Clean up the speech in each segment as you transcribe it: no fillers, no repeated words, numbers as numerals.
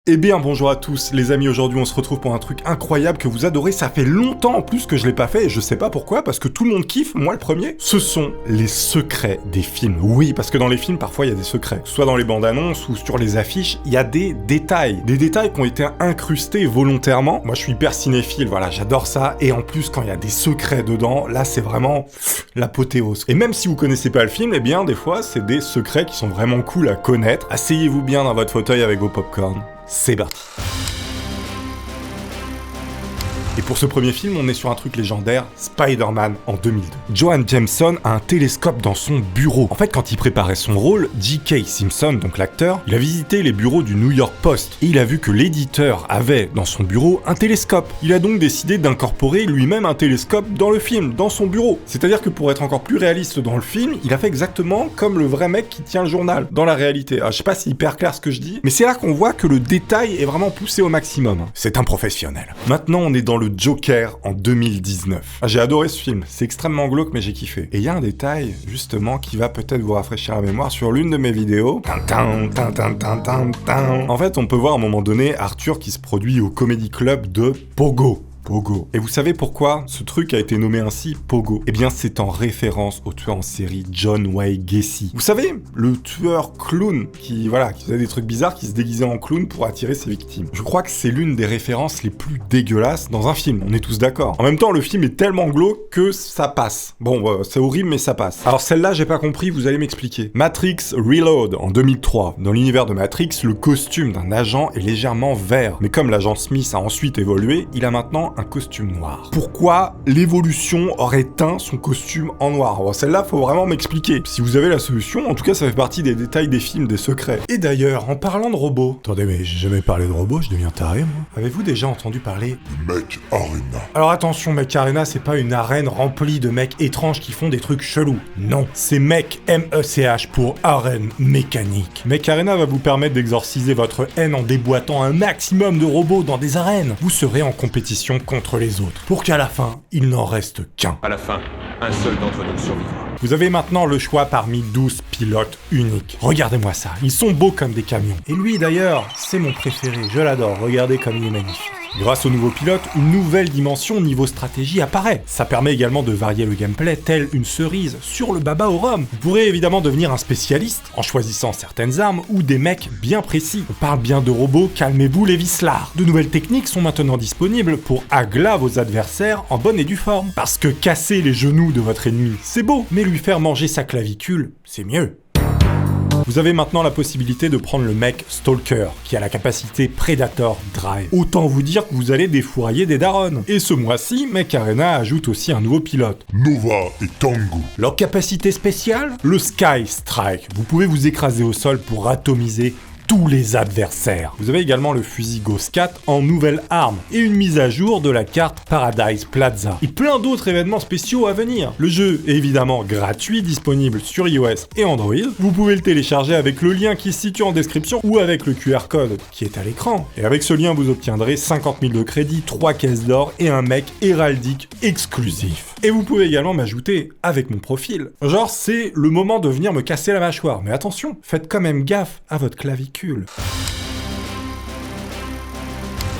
Eh bien bonjour à tous les amis, aujourd'hui on se retrouve pour un truc incroyable que vous adorez, ça fait longtemps en plus que je l'ai pas fait et je sais pas pourquoi, parce que tout le monde kiffe, moi le premier. Ce sont les secrets des films. Oui, parce que dans les films parfois il y a des secrets, soit dans les bandes annonces ou sur les affiches, il y a des détails qui ont été incrustés volontairement. Moi je suis hyper cinéphile, voilà, j'adore ça, et en plus quand il y a des secrets dedans, là c'est vraiment l'apothéose. Et même si vous connaissez pas le film, eh bien des fois c'est des secrets qui sont vraiment cool à connaître. Asseyez-vous bien dans votre fauteuil avec vos popcorn. C'est parti. Et pour ce premier film, on est sur un truc légendaire, Spider-Man en 2002. Johan Jameson a un télescope dans son bureau. En fait, quand il préparait son rôle, J.K. Simpson, donc l'acteur, il a visité les bureaux du New York Post et il a vu que l'éditeur avait dans son bureau un télescope. Il a donc décidé d'incorporer lui-même un télescope dans le film, dans son bureau. C'est-à-dire que pour être encore plus réaliste dans le film, il a fait exactement comme le vrai mec qui tient le journal, dans la réalité. Alors, je sais pas si c'est hyper clair ce que je dis, mais c'est là qu'on voit que le détail est vraiment poussé au maximum. C'est un professionnel. Maintenant, on est dans le Joker en 2019. J'ai adoré ce film, c'est extrêmement glauque mais j'ai kiffé. Et il y a un détail, justement, qui va peut-être vous rafraîchir la mémoire sur l'une de mes vidéos. En fait, on peut voir à un moment donné Arthur qui se produit au Comedy Club de Pogo. Pogo. Et vous savez pourquoi ce truc a été nommé ainsi, Pogo? Eh bien, c'est en référence au tueur en série John Wayne Gacy. Vous savez, le tueur clown qui faisait des trucs bizarres, qui se déguisait en clown pour attirer ses victimes. Je crois que c'est l'une des références les plus dégueulasses dans un film, on est tous d'accord. En même temps, le film est tellement glauque que ça passe. Bon, c'est horrible, mais ça passe. Alors celle-là, j'ai pas compris, vous allez m'expliquer. Matrix Reload en 2003. Dans l'univers de Matrix, le costume d'un agent est légèrement vert. Mais comme l'agent Smith a ensuite évolué, il a maintenant un costume noir. Pourquoi l'évolution aurait teint son costume en noir? Bon, celle-là, faut vraiment m'expliquer. Si vous avez la solution, en tout cas, ça fait partie des détails des films, des secrets. Et d'ailleurs, en parlant de robots... Attendez, mais j'ai jamais parlé de robots, je deviens taré, moi. Avez-vous déjà entendu parler de Mech Arena? Alors attention, Mech Arena, c'est pas une arène remplie de mecs étranges qui font des trucs chelous. Non, c'est Mech, M-E-C-H, pour arène mécanique. Mech Arena va vous permettre d'exorciser votre haine en déboîtant un maximum de robots dans des arènes. Vous serez en compétition contre les autres, pour qu'à la fin, il n'en reste qu'un. À la fin, un seul d'entre nous survivra. Vous avez maintenant le choix parmi 12 pilotes uniques. Regardez-moi ça, ils sont beaux comme des camions. Et lui d'ailleurs, c'est mon préféré, je l'adore, regardez comme il est magnifique. Grâce au nouveau pilote, une nouvelle dimension niveau stratégie apparaît. Ça permet également de varier le gameplay tel une cerise sur le baba au rhum. Vous pourrez évidemment devenir un spécialiste en choisissant certaines armes ou des mecs bien précis. On parle bien de robots, calmez-vous les vislards. De nouvelles techniques sont maintenant disponibles pour agla vos adversaires en bonne et due forme. Parce que casser les genoux de votre ennemi, c'est beau, mais lui faire manger sa clavicule, c'est mieux. Vous avez maintenant la possibilité de prendre le mec Stalker, qui a la capacité Predator Drive. Autant vous dire que vous allez défourailler des darons. Et ce mois-ci, Mech Arena ajoute aussi un nouveau pilote, Nova et Tango. Leur capacité spéciale, le Sky Strike. Vous pouvez vous écraser au sol pour atomiser tous les adversaires. Vous avez également le fusil Ghost 4 en nouvelle arme et une mise à jour de la carte Paradise Plaza et plein d'autres événements spéciaux à venir. Le jeu est évidemment gratuit, disponible sur iOS et Android. Vous pouvez le télécharger avec le lien qui se situe en description ou avec le QR code qui est à l'écran. Et avec ce lien, vous obtiendrez 50 000 de crédit, 3 caisses d'or et un mec héraldique exclusif. Et vous pouvez également m'ajouter avec mon profil. Genre, c'est le moment de venir me casser la mâchoire. Mais attention, faites quand même gaffe à votre clavicule.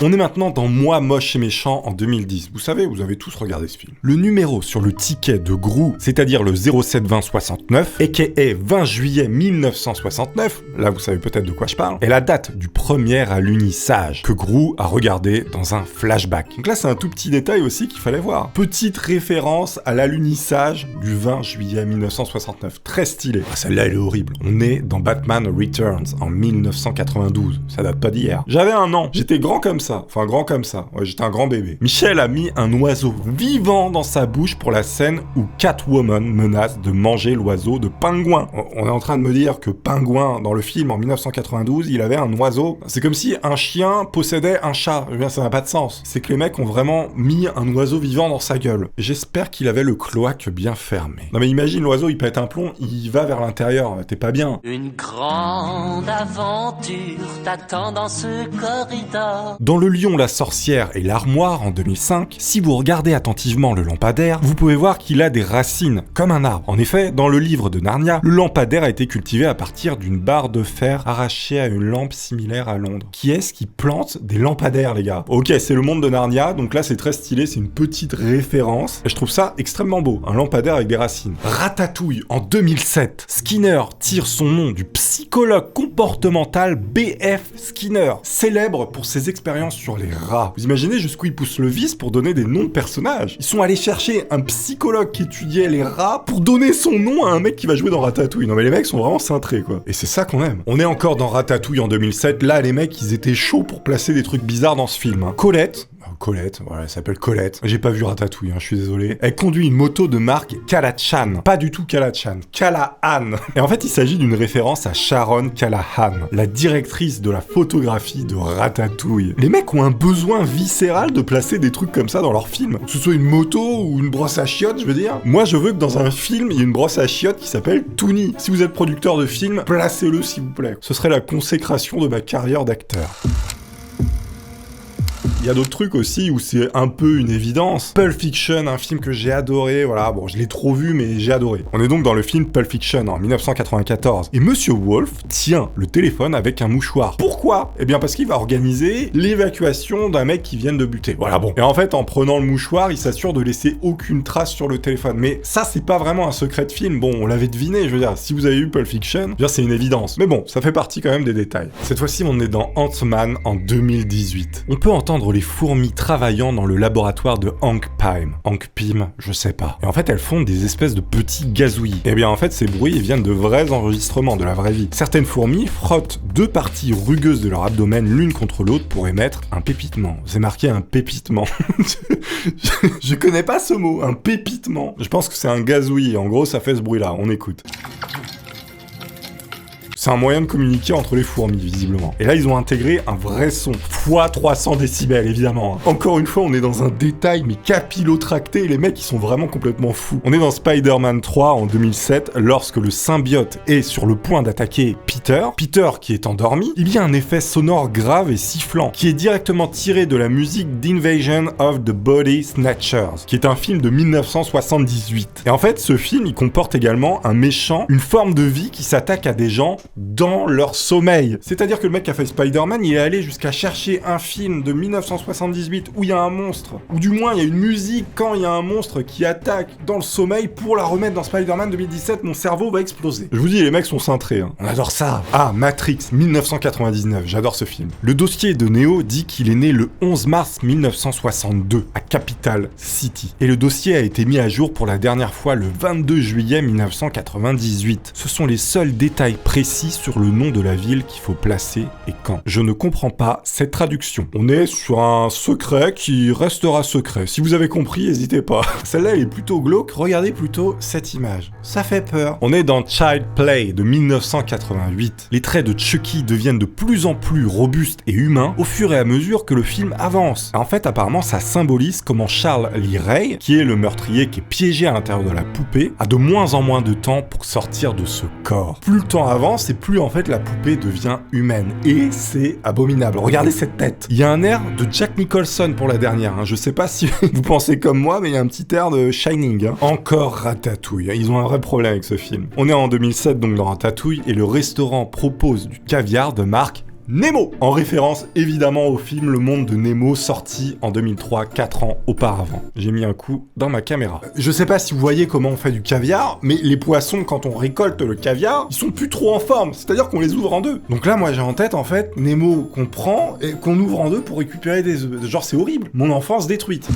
On est maintenant dans Moi moche et méchant en 2010. Vous savez, vous avez tous regardé ce film. Le numéro sur le ticket de Gru, c'est-à-dire le 072069, aka 20 juillet 1969, là vous savez peut-être de quoi je parle, est la date du premier alunissage que Gru a regardé dans un flashback. Donc là c'est un tout petit détail aussi qu'il fallait voir. Petite référence à l'alunissage du 20 juillet 1969. Très stylé. Ah, celle-là elle est horrible. On est dans Batman Returns en 1992. Ça date pas d'hier. J'avais 1 an. J'étais grand comme ça. Enfin, grand comme ça. Ouais, j'étais un grand bébé. Michel a mis un oiseau vivant dans sa bouche pour la scène où Catwoman menace de manger l'oiseau de Pingouin. On est en train de me dire que Pingouin, dans le film en 1992, il avait un oiseau. C'est comme si un chien possédait un chat. Je veux dire, ça n'a pas de sens. C'est que les mecs ont vraiment mis un oiseau vivant dans sa gueule. J'espère qu'il avait le cloaque bien fermé. Non mais imagine, l'oiseau, il pète un plomb, il va vers l'intérieur. T'es pas bien. Une grande aventure t'attend dans ce corridor. Dans Le Lion, la Sorcière et l'Armoire en 2005, si vous regardez attentivement le lampadaire, vous pouvez voir qu'il a des racines, comme un arbre. En effet, dans le livre de Narnia, le lampadaire a été cultivé à partir d'une barre de fer arrachée à une lampe similaire à Londres. Qui est-ce qui plante des lampadaires, les gars? Ok, c'est le monde de Narnia, donc là c'est très stylé, c'est une petite référence, et je trouve ça extrêmement beau, un lampadaire avec des racines. Ratatouille, en 2007, Skinner tire son nom du psychologue comportemental B.F. Skinner, célèbre pour ses expériences sur les rats. Vous imaginez jusqu'où il pousse le vice pour donner des noms de personnages? Ils sont allés chercher un psychologue qui étudiait les rats pour donner son nom à un mec qui va jouer dans Ratatouille. Non mais les mecs sont vraiment cintrés, quoi. Et c'est ça qu'on aime. On est encore dans Ratatouille en 2007, là les mecs ils étaient chauds pour placer des trucs bizarres dans ce film. Hein. Colette, voilà, elle s'appelle Colette. J'ai pas vu Ratatouille, hein, je suis désolé. Elle conduit une moto de marque Kalachan. Pas du tout Kalachan, Callahan. Et en fait, il s'agit d'une référence à Sharon Callahan, la directrice de la photographie de Ratatouille. Les mecs ont un besoin viscéral de placer des trucs comme ça dans leur film. Que ce soit une moto ou une brosse à chiottes, je veux dire. Moi, je veux que dans un film, il y ait une brosse à chiottes qui s'appelle Toonie. Si vous êtes producteur de film, placez-le s'il vous plaît. Ce serait la consécration de ma carrière d'acteur. Il y a d'autres trucs aussi où c'est un peu une évidence. Pulp Fiction, un film que j'ai adoré, voilà, bon, je l'ai trop vu, mais j'ai adoré. On est donc dans le film Pulp Fiction en 1994. Et Monsieur Wolf tient le téléphone avec un mouchoir. Pourquoi? Eh bien parce qu'il va organiser l'évacuation d'un mec qui vient de buter. Voilà, bon. Et en fait, en prenant le mouchoir, il s'assure de laisser aucune trace sur le téléphone. Mais ça, c'est pas vraiment un secret de film. Bon, on l'avait deviné, je veux dire, si vous avez eu Pulp Fiction, je veux dire, c'est une évidence. Mais bon, ça fait partie quand même des détails. Cette fois-ci, on est dans Ant-Man en 2018. On peut entendre les fourmis travaillant dans le laboratoire de Hank Pym. Hank Pym, je sais pas. Et en fait, elles font des espèces de petits gazouillis. Et bien en fait, ces bruits ils viennent de vrais enregistrements de la vraie vie. Certaines fourmis frottent deux parties rugueuses de leur abdomen l'une contre l'autre pour émettre un pépitement. C'est marqué un pépitement. Je connais pas ce mot, un pépitement. Je pense que c'est un gazouillis. En gros, ça fait ce bruit-là. On écoute. C'est un moyen de communiquer entre les fourmis, visiblement. Et là, ils ont intégré un vrai son, fois 300 décibels, évidemment. Encore une fois, on est dans un détail, mais capillotracté, les mecs, ils sont vraiment complètement fous. On est dans Spider-Man 3 en 2007, lorsque le symbiote est sur le point d'attaquer Peter qui est endormi, il y a un effet sonore grave et sifflant, qui est directement tiré de la musique d'Invasion of the Body Snatchers, qui est un film de 1978. Et en fait, ce film, il comporte également un méchant, une forme de vie qui s'attaque à des gens dans leur sommeil. C'est-à-dire que le mec qui a fait Spider-Man, il est allé jusqu'à chercher un film de 1978 où il y a un monstre, ou du moins il y a une musique quand il y a un monstre qui attaque dans le sommeil pour la remettre dans Spider-Man 2017, mon cerveau va exploser. Je vous dis, les mecs sont cintrés, hein. On adore ça. Ah, Matrix 1999, j'adore ce film. Le dossier de Neo dit qu'il est né le 11 mars 1962 à Capital City. Et le dossier a été mis à jour pour la dernière fois le 22 juillet 1998. Ce sont les seuls détails précis sur le nom de la ville qu'il faut placer et quand. Je ne comprends pas cette traduction. On est sur un secret qui restera secret. Si vous avez compris, n'hésitez pas. Celle-là, elle est plutôt glauque. Regardez plutôt cette image. Ça fait peur. On est dans Child Play de 1988. Les traits de Chucky deviennent de plus en plus robustes et humains au fur et à mesure que le film avance. En fait, apparemment, ça symbolise comment Charles Lee Ray, qui est le meurtrier qui est piégé à l'intérieur de la poupée, a de moins en moins de temps pour sortir de ce corps. Plus le temps avance, et plus en fait la poupée devient humaine. Et c'est abominable. Regardez cette tête. Il y a un air de Jack Nicholson pour la dernière. Hein. Je sais pas si vous pensez comme moi, mais il y a un petit air de Shining. Hein. Encore Ratatouille. Ils ont un vrai problème avec ce film. On est en 2007 donc dans Ratatouille et le restaurant propose du caviar de marque Nemo, en référence évidemment au film Le Monde de Nemo sorti en 2003, 4 ans auparavant. J'ai mis un coup dans ma caméra. Je sais pas si vous voyez comment on fait du caviar, mais les poissons, quand on récolte le caviar, ils sont plus trop en forme, c'est-à-dire qu'on les ouvre en deux. Donc là, moi j'ai en tête en fait Nemo qu'on prend et qu'on ouvre en deux pour récupérer des œufs. Genre c'est horrible, mon enfance détruite.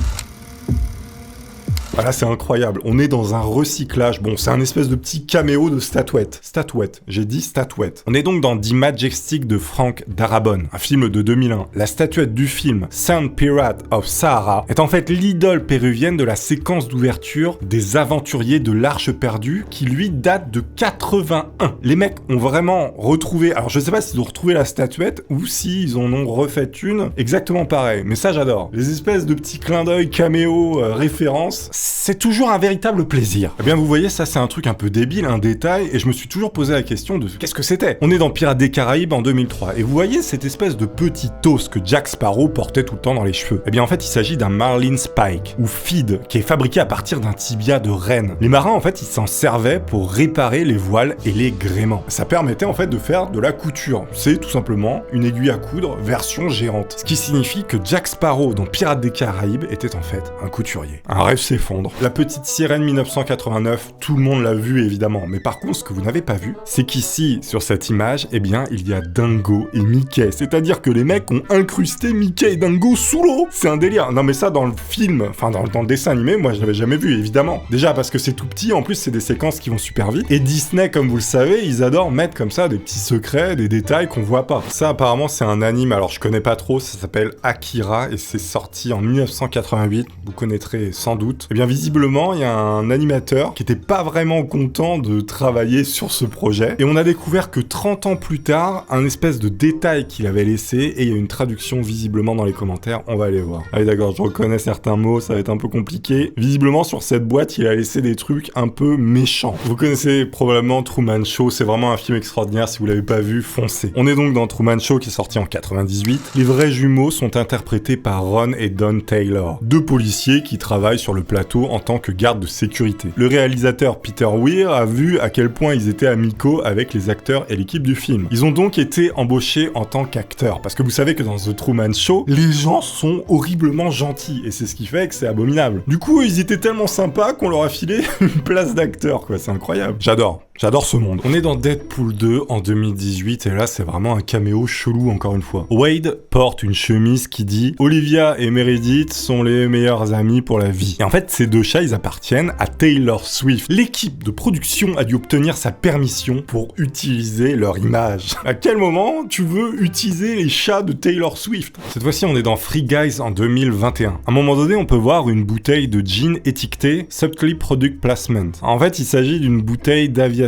Voilà, c'est incroyable. On est dans un recyclage. Bon, c'est un espèce de petit caméo de statuette. Statuette. J'ai dit statuette. On est donc dans The Majestic de Frank Darabont, un film de 2001. La statuette du film Sand Pirate of Sahara est en fait l'idole péruvienne de la séquence d'ouverture des aventuriers de l'Arche perdue qui lui date de 81. Les mecs ont vraiment retrouvé, alors je sais pas s'ils ont retrouvé la statuette ou s'ils en ont refait une exactement pareil, mais ça j'adore. Les espèces de petits clins d'œil caméo références, c'est toujours un véritable plaisir. Eh bien vous voyez, ça c'est un truc un peu débile, un détail, et je me suis toujours posé la question de qu'est-ce que c'était. On est dans Pirates des Caraïbes en 2003, et vous voyez cette espèce de petit os que Jack Sparrow portait tout le temps dans les cheveux. Eh bien en fait il s'agit d'un Marlin Spike, ou feed, qui est fabriqué à partir d'un tibia de renne. Les marins en fait ils s'en servaient pour réparer les voiles et les gréements. Ça permettait en fait de faire de la couture. C'est tout simplement une aiguille à coudre version géante. Ce qui signifie que Jack Sparrow dans Pirates des Caraïbes était en fait un couturier. Un rêve s'effondre. La petite sirène 1989, tout le monde l'a vu évidemment, mais par contre ce que vous n'avez pas vu, c'est qu'ici, sur cette image, eh bien il y a Dingo et Mickey. C'est-à-dire que les mecs ont incrusté Mickey et Dingo sous l'eau. C'est un délire. Non mais ça dans le film, enfin dans le dessin animé, moi je l'avais jamais vu évidemment. Déjà parce que c'est tout petit, en plus c'est des séquences qui vont super vite. Et Disney, comme vous le savez, ils adorent mettre comme ça des petits secrets, des détails qu'on voit pas. Ça apparemment c'est un anime, alors je connais pas trop, ça s'appelle Akira et c'est sorti en 1988, vous connaîtrez sans doute. Et bien visiblement il y a un animateur qui était pas vraiment content de travailler sur ce projet et on a découvert que 30 ans plus tard, un espèce de détail qu'il avait laissé et il y a une traduction visiblement dans les commentaires, on va aller voir. Allez d'accord, je reconnais certains mots, ça va être un peu compliqué. Visiblement sur cette boîte il a laissé des trucs un peu méchants. Vous connaissez probablement Truman Show, c'est vraiment un film extraordinaire, si vous l'avez pas vu, foncez. On est donc dans Truman Show qui est sorti en 98. Les vrais jumeaux sont interprétés par Ron et Don Taylor, deux policiers qui travaillent sur le plateau en tant que garde de sécurité. Le réalisateur Peter Weir a vu à quel point ils étaient amicaux avec les acteurs et l'équipe du film. Ils ont donc été embauchés en tant qu'acteurs, parce que vous savez que dans The Truman Show, les gens sont horriblement gentils, et c'est ce qui fait que c'est abominable. Du coup, ils étaient tellement sympas qu'on leur a filé une place d'acteur, quoi, c'est incroyable. J'adore ce monde. On est dans Deadpool 2 en 2018 et là c'est vraiment un caméo chelou encore une fois. Wade porte une chemise qui dit « Olivia et Meredith sont les meilleurs amis pour la vie ». Et en fait ces deux chats ils appartiennent à Taylor Swift. L'équipe de production a dû obtenir sa permission pour utiliser leur image. À quel moment tu veux utiliser les chats de Taylor Swift? Cette fois-ci on est dans Free Guys en 2021. À un moment donné on peut voir une bouteille de gin étiquetée Subtly Product Placement. En fait il s'agit d'une bouteille d'aviation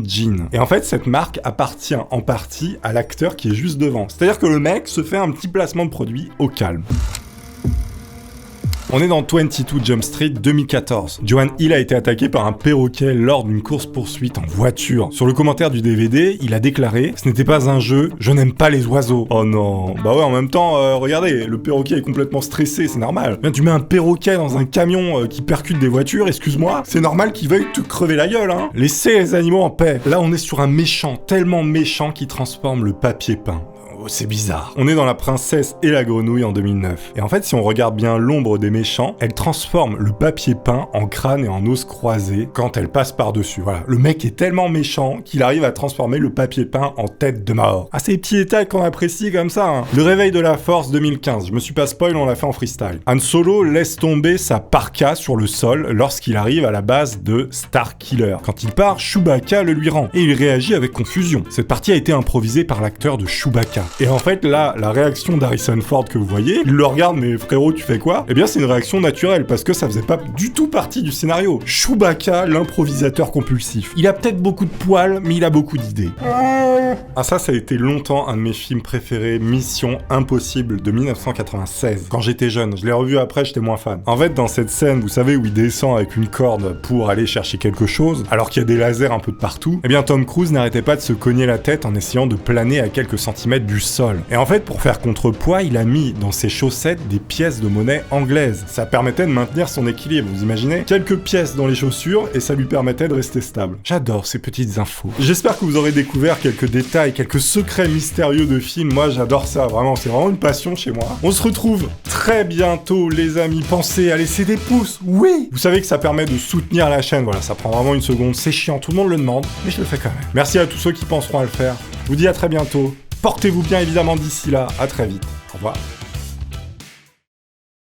Gin. Et en fait, cette marque appartient en partie à l'acteur qui est juste devant. C'est-à-dire que le mec se fait un petit placement de produit au calme. On est dans 22 Jump Street 2014. Joan Hill a été attaqué par un perroquet lors d'une course-poursuite en voiture. Sur le commentaire du DVD, il a déclaré « Ce n'était pas un jeu, je n'aime pas les oiseaux ». Oh non. Bah ouais, en même temps, regardez, le perroquet est complètement stressé, c'est normal. Bien, tu mets un perroquet dans un camion qui percute des voitures, excuse-moi, c'est normal qu'il veuille te crever la gueule, hein. Laissez les animaux en paix. Là, on est sur un méchant, tellement méchant qu'il transforme le papier peint. C'est bizarre. On est dans La Princesse et la Grenouille en 2009. Et en fait, si on regarde bien l'ombre des méchants, elle transforme le papier peint en crâne et en os croisés quand elle passe par-dessus. Voilà. Le mec est tellement méchant qu'il arrive à transformer le papier peint en tête de mort. Ah, c'est des petits détails qu'on apprécie comme ça, hein. Le Réveil de la Force 2015. Je me suis pas spoil, on l'a fait en freestyle. Han Solo laisse tomber sa parka sur le sol lorsqu'il arrive à la base de Starkiller. Quand il part, Chewbacca le lui rend. Et il réagit avec confusion. Cette partie a été improvisée par l'acteur de Chewbacca. Et en fait, là, la réaction d'Harrison Ford que vous voyez, il le regarde, mais frérot, tu fais quoi? Eh bien, c'est une réaction naturelle, parce que ça faisait pas du tout partie du scénario. Chewbacca, l'improvisateur compulsif. Il a peut-être beaucoup de poils, mais il a beaucoup d'idées. Ah ça a été longtemps un de mes films préférés, Mission Impossible de 1996. Quand j'étais jeune, je l'ai revu après, j'étais moins fan. En fait, dans cette scène, vous savez, où il descend avec une corde pour aller chercher quelque chose, alors qu'il y a des lasers un peu de partout, eh bien Tom Cruise n'arrêtait pas de se cogner la tête en essayant de planer à quelques centimètres du sol. Et en fait, pour faire contrepoids, il a mis dans ses chaussettes des pièces de monnaie anglaises. Ça permettait de maintenir son équilibre, vous imaginez? Quelques pièces dans les chaussures et ça lui permettait de rester stable. J'adore ces petites infos. J'espère que vous aurez découvert quelques détails, quelques secrets mystérieux de films. Moi, j'adore ça, vraiment, c'est vraiment une passion chez moi. On se retrouve très bientôt, les amis. Pensez à laisser des pouces, oui! Vous savez que ça permet de soutenir la chaîne, voilà, ça prend vraiment une seconde, c'est chiant, tout le monde le demande, mais je le fais quand même. Merci à tous ceux qui penseront à le faire. Je vous dis à très bientôt. Portez-vous bien évidemment d'ici là, à très vite. Au revoir.